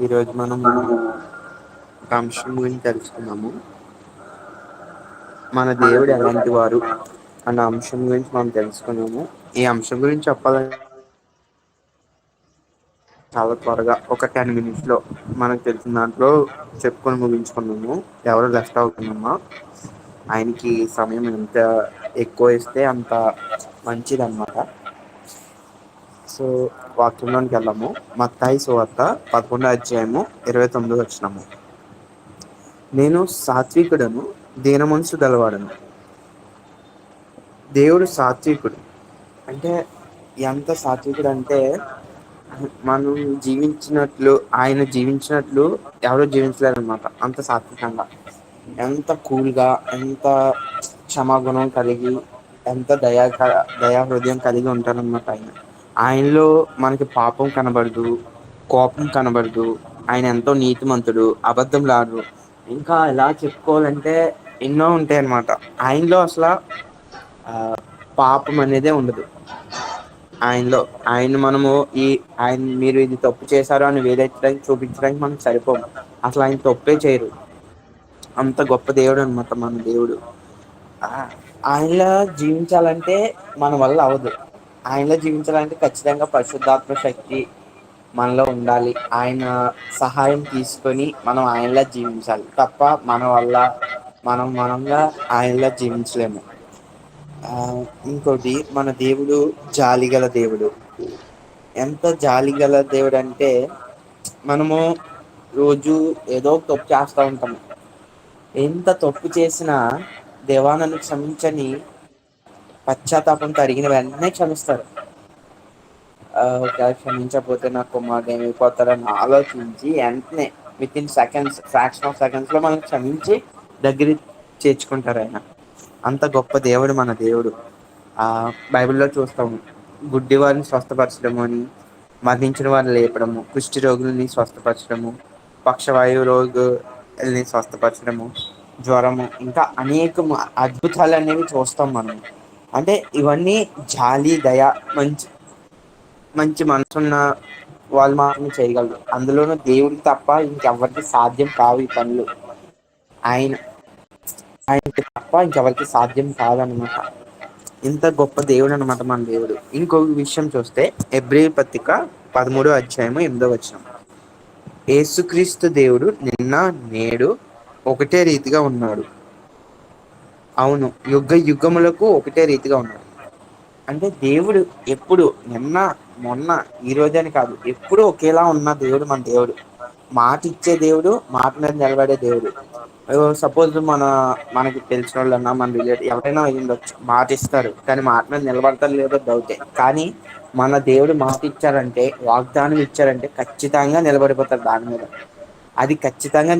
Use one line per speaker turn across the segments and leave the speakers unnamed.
ఈరోజు మనము ఒక అంశం గురించి తెలుసుకున్నాము. మన దేవుడు ఎలాంటి వారు అన్న అంశం గురించి మనం తెలుసుకున్నాము. ఈ అంశం గురించి చెప్పాలంటే చాలా త్వరగా ఒక 10 minutes లో మనకు తెలిసిన దాంట్లో చెప్పుకొని ముగించుకున్నాము. ఎవరు లెఫ్ట్ అవుతున్నామా ఆయనకి సమయం ఎంత ఎక్కువ ఇస్తే అంత మంచిది అన్నమాట. సో వాక్యంలోనికి వెళ్ళాము. మత్తయి సువార్త 11 అధ్యాయము 29 వచనము. నేను సాత్వికుడను దీన మనసు గలవాడను. దేవుడు సాత్వికుడు అంటే ఎంత సాత్వికుడు అంటే మనం జీవించినట్లు ఆయన జీవించినట్లు ఎవరు జీవించలేరన్నమాట. అంత సాత్వికంగా, ఎంత కూల్గా, ఎంత క్షమాగుణం కలిగి, ఎంత దయా హృదయం కలిగి ఉంటారన్నమాట. ఆయనలో మనకి పాపం కనబడదు, కోపం కనబడదు. ఆయన ఎంతో నీతిమంతుడు, అబద్ధంలాడు. ఇంకా ఎలా చెప్పుకోవాలంటే ఎన్నో ఉంటాయి అన్నమాట. ఆయనలో అసలు ఆ పాపం అనేదే ఉండదు. ఆయనలో మనము ఆయన మీరు ఇది తప్పు చేశారు అని వేలెత్తడానికి చూపించడానికి మనం సరిపోము. అసలు ఆయన తప్పే చేయరు. అంత గొప్ప దేవుడు అన్నమాట మన దేవుడు. ఆయనలా జీవించాలంటే మన వల్ల అవదు. ఆయనలో జీవించాలంటే ఖచ్చితంగా పరిశుద్ధాత్మ శక్తి మనలో ఉండాలి. ఆయన సహాయం తీసుకొని మనం ఆయనలా జీవించాలి తప్ప మన వల్ల మనంగా ఆయనలా జీవించలేము. ఇంకోటి, మన దేవుడు జాలిగల దేవుడు. ఎంత జాలిగల దేవుడు అంటే మనము రోజు ఏదో తప్పు చేస్తా ఉంటాము. ఎంత తప్పు చేసినా దేవా నన్ను క్షమించని పశ్చాత్తాపంతో అడిగిన వెంటనే క్షమిస్తారు. ఒకవేళ క్షమించకపోతే నా కుమారుడు ఏమైపోతాడని ఆలోచించి వెంటనే వితిన్ ఫ్రాక్షన్ ఆఫ్ సెకండ్స్ లో మనం క్షమించి దగ్గర చేర్చుకుంటారు ఆయన. అంత గొప్ప దేవుడు మన దేవుడు. బైబిల్లో చూస్తాము, గుడ్డి వారిని స్వస్థపరచడము అని, మరణించిన వారిని లేపడము, కుష్టి రోగులని స్వస్థపరచడము, పక్షవాయు రోగుల్ని స్వస్థపరచడము, జ్వరము, ఇంకా అనేక అద్భుతాలు అనేవి చూస్తాం మనం. అంటే ఇవన్నీ జాలి, దయ, మంచి మనసున్న వాళ్ళు మాత్రమే చేయగలరు. అందులోనూ దేవుడికి తప్ప ఇంకెవ్వరికి సాధ్యం కావు ఈ పనులు. ఆయనకి తప్ప ఇంకెవరికి సాధ్యం కాదనమాట. ఇంత గొప్ప దేవుడు అనమాట మన దేవుడు. ఇంకొక విషయం చూస్తే హెబ్రీ పత్రిక 13 అధ్యాయము 8 వచనం. యేసుక్రీస్తు దేవుడు నిన్న నేడు ఒకటే రీతిగా ఉన్నాడు. అవును, యుగ యుగములకు ఒకటే రీతిగా ఉన్నాడు. అంటే దేవుడు ఎప్పుడు, నిన్న మొన్న ఈ రోజు అని కాదు, ఎప్పుడు ఒకేలా ఉన్న దేవుడు మన దేవుడు. మాట ఇచ్చే దేవుడు, మాట మీద నిలబడే దేవుడు. సపోజ్ మనకి తెలిసిన వాళ్ళన్నా, మన రిలేటివ్ ఎవరైనా అయ్యుండొచ్చు, మాట ఇస్తారు కానీ మాట మీద నిలబడతారు లేదో డౌటే. కానీ మన దేవుడు మాట ఇచ్చారంటే, వాగ్దానం ఇచ్చారంటే ఖచ్చితంగా నిలబడిపోతారు దాని మీద. అది ఖచ్చితంగా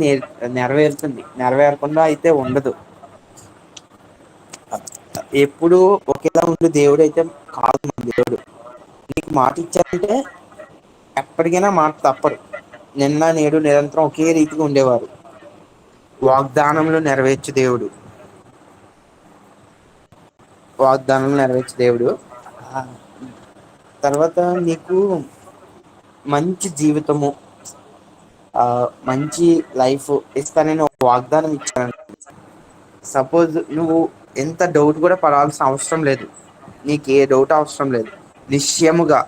నెరవేరుతుంది. నెరవేరకుండా అయితే ఉండదు. ఎప్పుడు ఒకేలా ఉండే దేవుడు అయితే కాదు మన దేవుడు. నీకు మాట ఇచ్చారంటే ఎప్పటికైనా మాట తప్పరు. నిన్న నేడు నిరంతరం ఒకే రీతిగా ఉండేవారు. వాగ్దానములు నెరవేర్చే దేవుడు. తర్వాత నీకు మంచి జీవితము, మంచి లైఫ్ ఇస్తానని ఒక వాగ్దానం ఇచ్చాను. సపోజ్ నువ్వు ఎంత డౌట్ కూడా పడాల్సిన అవసరం లేదు. నీకు ఏ డౌట్ అవసరం లేదు. నిశ్చయముగా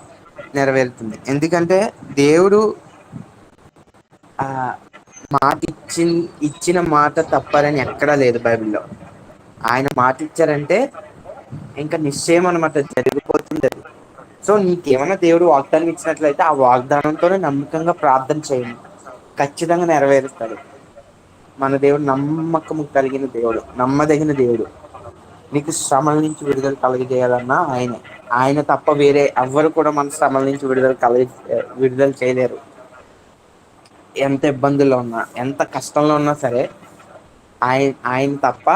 నెరవేరుతుంది. ఎందుకంటే దేవుడు మాట ఇచ్చిన మాట తప్పాలని ఎక్కడా లేదు బైబిల్లో. ఆయన మాట ఇచ్చారంటే ఇంకా నిశ్చయం అనమాట, జరిగిపోతుంది. సో నీకేమైనా దేవుడు వాగ్దానం ఇచ్చినట్లయితే ఆ వాగ్దానంతోనే నమ్మకంగా ప్రార్థన చేయండి, ఖచ్చితంగా నెరవేరుస్తాడు. మన దేవుడు నమ్మకము కలిగిన దేవుడు, నమ్మదగిన దేవుడు. నీకు శ్రమల నుంచి విడుదల కలగజేయాలన్నా ఆయన తప్ప వేరే ఎవ్వరు కూడా మన శ్రమల నుంచి విడుదల చేయలేరు. ఎంత ఇబ్బందుల్లో ఉన్నా, ఎంత కష్టంలో ఉన్నా సరే ఆయన తప్ప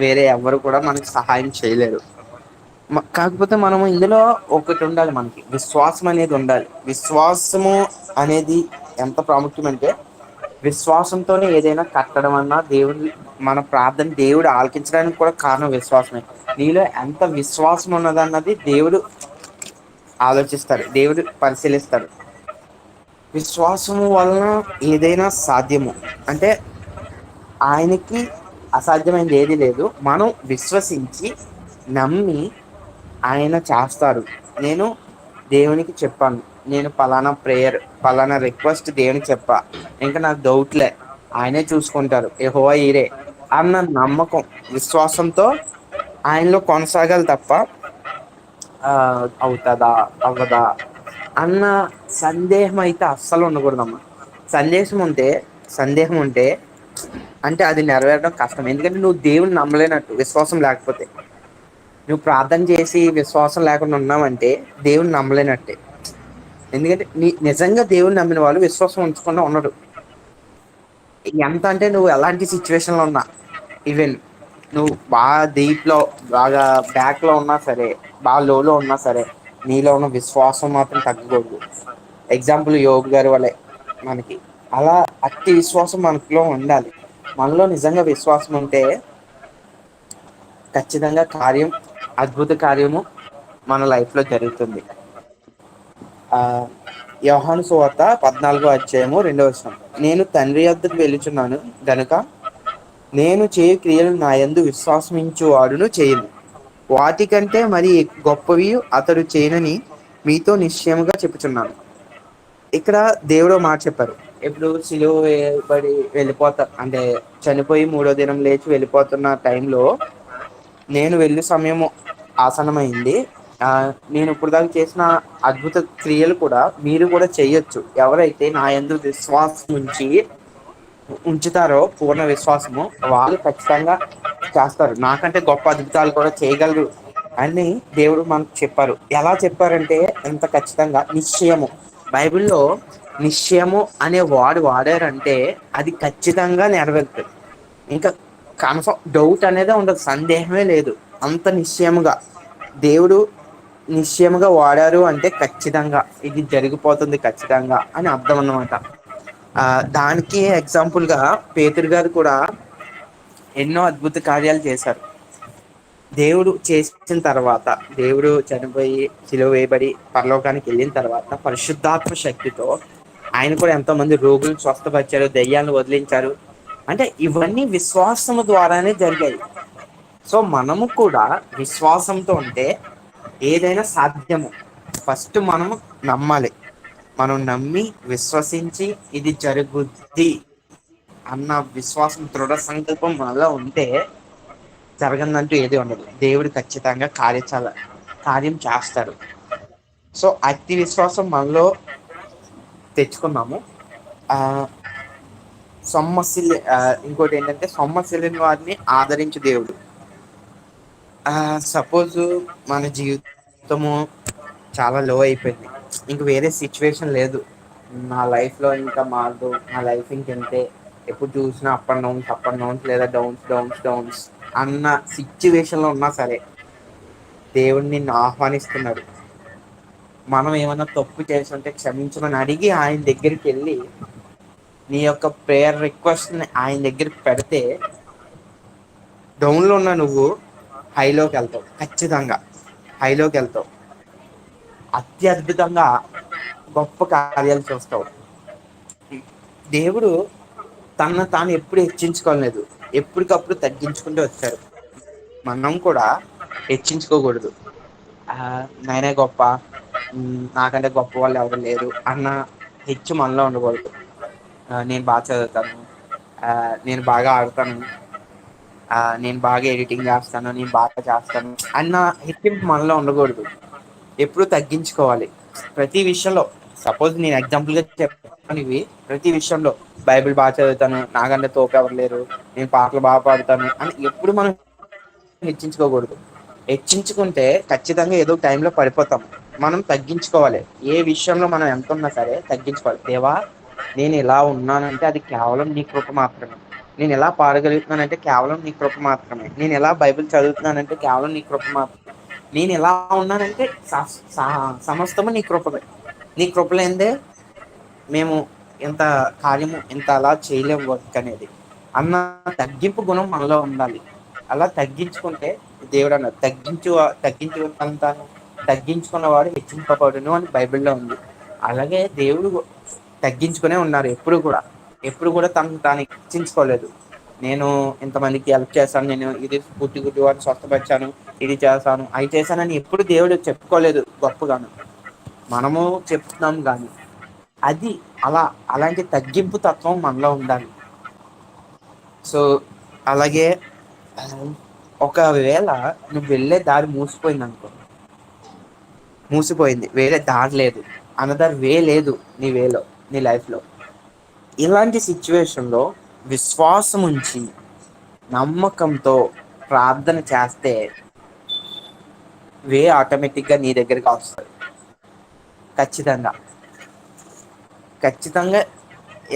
వేరే ఎవ్వరు కూడా మనకి సహాయం చేయలేరు. కాకపోతే మనము ఇందులో ఒకటి ఉండాలి, మనకి విశ్వాసం అనేది ఉండాలి. విశ్వాసము అనేది ఎంత ప్రాముఖ్యం అంటే, విశ్వాసంతోనే ఏదైనా కట్టడం అన్నా, మన ప్రార్థన దేవుడు ఆలకించడానికి కూడా కారణం విశ్వాసమే. నీలో ఎంత విశ్వాసం ఉన్నదన్నది దేవుడు ఆలోచిస్తాడు, దేవుడు పరిశీలిస్తాడు. విశ్వాసము వలన ఏదైనా సాధ్యము. అంటే ఆయనకి అసాధ్యమైనది ఏది లేదు. మనం విశ్వసించి నమ్మి ఆయన చేస్తారు. నేను దేవునికి చెప్పాను, నేను పలానా ప్రేయర్ పలానా రిక్వెస్ట్ దేవునికి చెప్పా, ఇంకా నాకు డౌట్లే, ఆయనే చూసుకుంటారు, యెహోవా ఈరే అన్న నమ్మకం విశ్వాసంతో ఆయనలో కొనసాగాలి తప్ప ఆ అవుతదా అవ్వదా అన్న సందేహం అయితే అస్సలు ఉండకూడదమ్మా. సందేశం ఉంటే సందేహం ఉంటే అంటే అది నెరవేరడం కష్టం. ఎందుకంటే నువ్వు దేవుని నమ్మలేనట్టు విశ్వాసం లేకపోతే. నువ్వు ప్రార్థన చేసి విశ్వాసం లేకుండా ఉన్నావంటే దేవుని నమ్మలేనట్టే. ఎందుకంటే నిజంగా దేవుని నమ్మిన వాళ్ళు విశ్వాసం ఉంచకుండా ఉండరు. ఎంత అంటే నువ్వు ఎలాంటి సిచ్యువేషన్ లో ఉన్నా, ఈవెన్ నువ్వు బాగా డీప్ లో బాగా బ్యాక్ లో ఉన్నా సరే, బాగా లోలో ఉన్నా సరే, నీలో ఉన్న విశ్వాసం మాత్రం తగ్గకూడదు. ఎగ్జాంపుల్ యోబు గారి వలె మనకి అలా అతి విశ్వాసం మనలో ఉండాలి. మనలో నిజంగా విశ్వాసం ఉంటే ఖచ్చితంగా అద్భుత కార్యము మన లైఫ్ లో జరుగుతుంది. ఆ యోహాను సువార్త 14వ అధ్యాయము 2వ వచనం, నేను తండ్రి యొద్దకు వెళ్ళుచున్నాను గనుక నేను చేయు క్రియలు నా యందు విశ్వాసమించు వాడును చేయను, వాటికంటే మరి గొప్పవి అతడు చేయనని మీతో నిశ్చయముగా చెప్పుచున్నాను. ఇక్కడ దేవుడు మాట చెప్పారు. ఇప్పుడు సిలువ వేయబడి వెళ్ళిపోతా అంటే చనిపోయి 3వ దినం లేచి వెళ్ళిపోతున్న టైంలో నేను వెళ్ళే సమయము ఆసనమైంది. నేను ఇప్పుడు దాకా చేసిన అద్భుత క్రియలు కూడా మీరు కూడా చెయ్యొచ్చు. ఎవరైతే నా యందు విశ్వాసం ఉంచుతారో, పూర్ణ విశ్వాసము, వాళ్ళు ఖచ్చితంగా చేస్తారు. నాకంటే గొప్ప అద్భుతాలు కూడా చేయగలరు అని దేవుడు మనకు చెప్పారు. ఎలా చెప్పారంటే ఎంత ఖచ్చితంగా, నిశ్చయము. బైబిల్లో నిశ్చయము అనే వాడారంటే అది ఖచ్చితంగా నెరవేరుతుంది. ఇంకా కన్ఫర్మ్ డౌట్ అనేది ఉండదు, సందేహమే లేదు. అంత నిశ్చయముగా దేవుడు నిశ్చయముగా వాడారు అంటే ఖచ్చితంగా ఇది జరిగిపోతుంది ఖచ్చితంగా అని అర్థం అన్నమాట. దానికి ఎగ్జాంపుల్ గా పేతురు గారు కూడా ఎన్నో అద్భుత కార్యాలు చేశారు. దేవుడు చేసిన తర్వాత, దేవుడు చనిపోయి సిలువ వేయబడి పరలోకానికి వెళ్ళిన తర్వాత పరిశుద్ధాత్మ శక్తితో ఆయన కూడా ఎంతో మంది రోగులను స్వస్థపరిచారు, దెయ్యాలను వదిలించారు. అంటే ఇవన్నీ విశ్వాసము ద్వారానే జరిగాయి. సో మనము కూడా విశ్వాసంతో ఉంటే ఏదైనా సాధ్యము. ఫస్ట్ మనము నమ్మాలి. మనం నమ్మి విశ్వసించి ఇది జరుగుద్ది అన్న విశ్వాసం, దృఢ సంకల్పం మనలో ఉంటే జరగదంటూ ఏది ఉండదు. దేవుడు ఖచ్చితంగా కార్యం చేస్తారు. సో అతి విశ్వాసం మనలో తెచ్చుకున్నాము. ఆ సొమ్మసిల్లి ఇంకోటి ఏంటంటే సొమ్మసిల్లిన వారిని ఆదరించు దేవుడు. సపోజ్ మన జీవితము చాలా లో అయిపోయింది, ఇంక వేరే సిచ్యువేషన్ లేదు, నా లైఫ్లో ఇంకా మారదు, నా లైఫ్ ఇంకంతే, ఎప్పుడు చూసినా అప్ అండ్ డౌన్స్ లేదా డౌన్స్ అన్న సిచ్యువేషన్లో ఉన్నా సరే దేవుడు నిన్ను ఆహ్వానిస్తున్నాడు. మనం ఏమన్నా తప్పు చేస్తుంటే క్షమించమని అడిగి ఆయన దగ్గరికి వెళ్ళి నీ యొక్క ప్రేయర్ రిక్వెస్ట్ని ఆయన దగ్గరికి పెడితే డౌన్లో ఉన్న నువ్వు హైలోకి వెళ్తావు. ఖచ్చితంగా హైలోకి వెళ్తావు. అత్యద్భుతంగా గొప్ప కార్యాలు చూస్తావు. దేవుడు తాను ఎప్పుడు హెచ్చించుకోలేదు, ఎప్పటికప్పుడు తగ్గించుకుంటూ వచ్చారు. మనం కూడా హెచ్చించుకోకూడదు. నేనే గొప్ప, నాకంటే గొప్ప వాళ్ళు ఎవరు లేరు అన్న హెచ్చు మనలో ఉండకూడదు. నేను బాగా చదువుతాను, నేను బాగా ఆడతాను, నేను బాగా ఎడిటింగ్ చేస్తాను, నేను బాగా చేస్తాను అన్న హెచ్చింపు మనలో ఉండకూడదు. ఎప్పుడు తగ్గించుకోవాలి ప్రతి విషయంలో. సపోజ్ నేను ఎగ్జాంపుల్గా చెప్పాను, ఇవి ప్రతి విషయంలో బైబిల్ బాగా చదువుతాను, నాకంటే తోపు ఎవరు లేరు, నేను పాటలు బాగా పాడుతాను అని ఎప్పుడు మనం హెచ్చించుకోకూడదు. హెచ్చించుకుంటే ఖచ్చితంగా ఏదో టైంలో పడిపోతాం. మనం తగ్గించుకోవాలి. ఏ విషయంలో మనం ఎంత ఉన్నా సరే తగ్గించుకోవాలి. దేవా, నేను ఇలా ఉన్నానంటే అది కేవలం నీ కృప మాత్రమే. నేను ఎలా పాడగలుగుతున్నానంటే కేవలం నీ కృప మాత్రమే. నేను ఎలా బైబిల్ చదువుతున్నానంటే కేవలం నీ కృప మాత్రమే. నేను ఎలా ఉన్నానంటే సమస్తము నీ కృపమే. నీ కృప లేనిదే మేము ఇంత కార్యము ఇంత అలా చేయలేము వర్క్ అనేది అన్న తగ్గింపు గుణం మనలో ఉండాలి. అలా తగ్గించుకుంటే దేవుడు అన్నారు, తగ్గించుకున్నవాడు హెచ్చింపబడును అని బైబిల్లో ఉంది. అలాగే దేవుడు తగ్గించుకునే ఉన్నారు ఎప్పుడు కూడా తను తాను హెచ్చించుకోలేదు. నేను ఇంతమందికి హెల్ప్ చేశాను, నేను ఇది గుడ్డి వాడిని స్వస్థపరిచాను, ఇది చేశాను అవి చేశానని ఎప్పుడు దేవుడు చెప్పుకోలేదు గొప్పగాను. మనము చెప్తున్నాం గాని అది అలాంటి తగ్గింపు తత్వం మనలో ఉండాలి. సో అలాగే ఒకవేళ నువ్వు వెళ్ళే దారి మూసిపోయింది అనుకో, మూసిపోయింది, వేరే దారి లేదు, అనదర్ వే లేదు నీ లైఫ్ లో. ఇలాంటి సిచ్యువేషన్ లో విశ్వాసం ఉంచి నమ్మకంతో ప్రార్థన చేస్తే వే ఆటోమేటిక్ గా నీ దగ్గరికి వస్తుంది. ఖచ్చితంగా ఖచ్చితంగా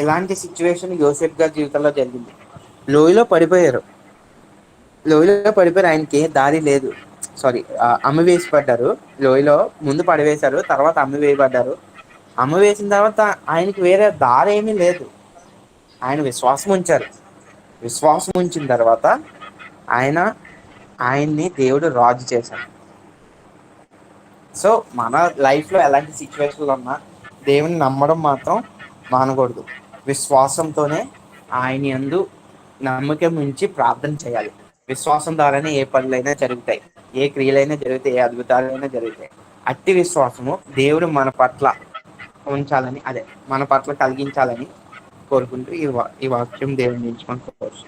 ఇలాంటి సిచ్యువేషన్ యోసేపు గారి జీవితంలో జరిగింది. లోయలో పడిపోయారు, ఆయనకి దారి లేదు. సారీ, అమ్మి వేసి పడ్డారు. లోయలో ముందు పడివేశారు, తర్వాత అమ్మి వేయబడ్డారు. అమ్మ వేసిన తర్వాత ఆయనకి వేరే దారి ఏమీ లేదు. ఆయన విశ్వాసం ఉంచారు. విశ్వాసం ఉంచిన తర్వాత ఆయన్ని దేవుడు రాజు చేశాడు. సో మన లైఫ్ లో ఎలాంటి సిచ్యువేషన్లు ఉన్నా దేవుని నమ్మడం మాత్రం మానకూడదు. విశ్వాసంతోనే ఆయన యందు నమ్మకం ఉంచి ప్రార్థన చేయాలి. విశ్వాసం ద్వారానే ఏ పనులైనా జరుగుతాయి, ఏ క్రియలైనా జరుగుతాయి, ఏ అద్భుతాలైనా జరుగుతాయి. అట్టి విశ్వాసము దేవుడు మన పట్ల ఉంచాలని, మన పట్ల కలిగించాలని కోరుకుంటూ ఈ వాక్యం దేవుని ఎంచుకొని కోరుచు.